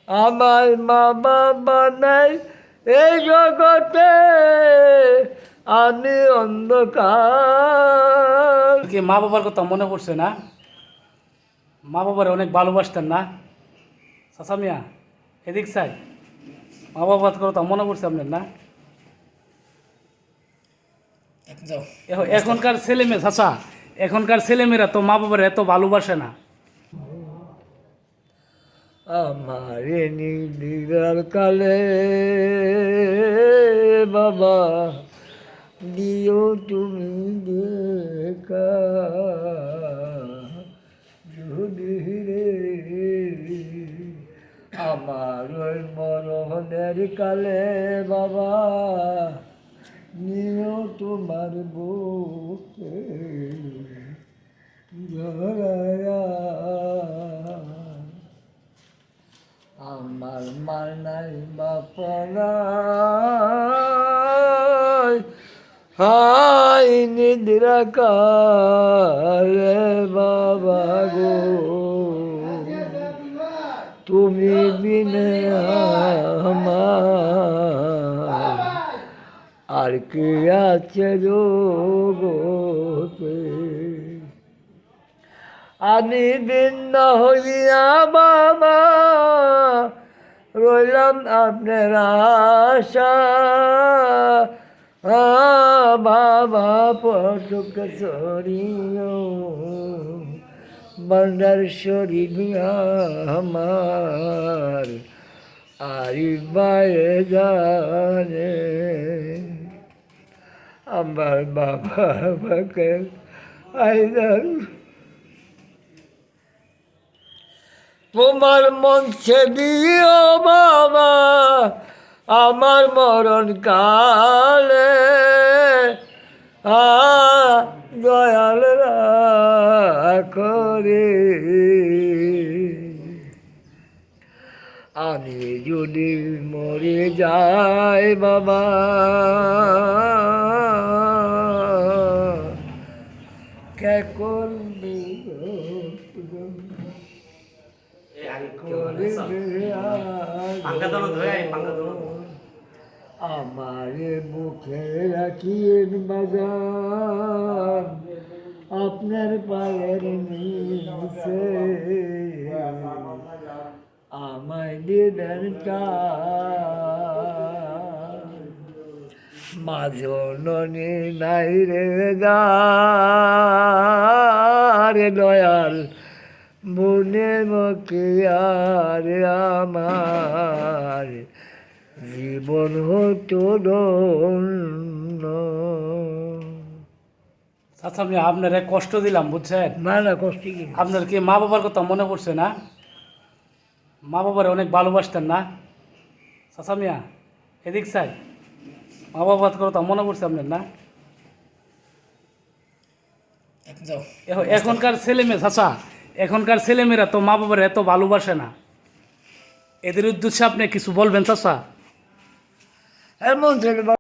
আমার মা বাবা নাই এই জগতে, আমি অন্ধকার। কি মা বাবার কথা মনে পড়ছে না? মা বাবার অনেক ভালোবাসতেন না চাচা মিয়া? এদিক চাই, মা বাবার কথা মনে পড়ছে আপনার না? এখনকার ছেলে মেয়ে চাচা, এখনকার ছেলেমেয়েরা তো মা বাবার এত ভালোবাসে না। আমার নিরাল কালে বাবা দিও তুমি দেখা, যদি রে আমার ওই মরণের কালে বাবা নিও তোমার বুকে জড়ায়া। আমার মার নাই বাপা নাই, হাই নিদ্রা কালে বাবা গো, তুমি বিনে আমার আর কি আছে জগতে। আমি ভিন্ন হইয়া বাবা রইলাম আপনার আশা, বাবা পটুক সরিও বন্ডার শরীর আমার আরি বায়ে জানে। আমার বাবা আমাকে আইদার তোমার মঞ্চে দিও বাবা আমার মরণ কালে, দয়াল করে আমি যদি মরে যাই বাবা কে করবি আমার মুখে রাখিয়েন বাগান আপনার পায়ের নিচে, আমায় দিবেন মাঝনি নাই রে রে দয়াল মনে মুখে আর আমার জীবন হতো ধন্য। চাচা মিয়া আপনার কষ্ট দিলাম বুঝছেন? না না কষ্ট কি, আপনার কি মা বাবার কথা মনে পড়ছে না? মা বাবার অনেক ভালোবাসতেন না চাচা মিয়া? এদিক চাই, মা বাবার কথা মনে পড়ছে আপনার না? এখনকার ছেলে মেয়ে চাচা, এখনকার ছেলেমেয়েরা তো মা বাবার এত ভালোবাসে না। এদের উদ্দেশ্যে আপনি কিছু বলবেন চাচা? এমন ছেলে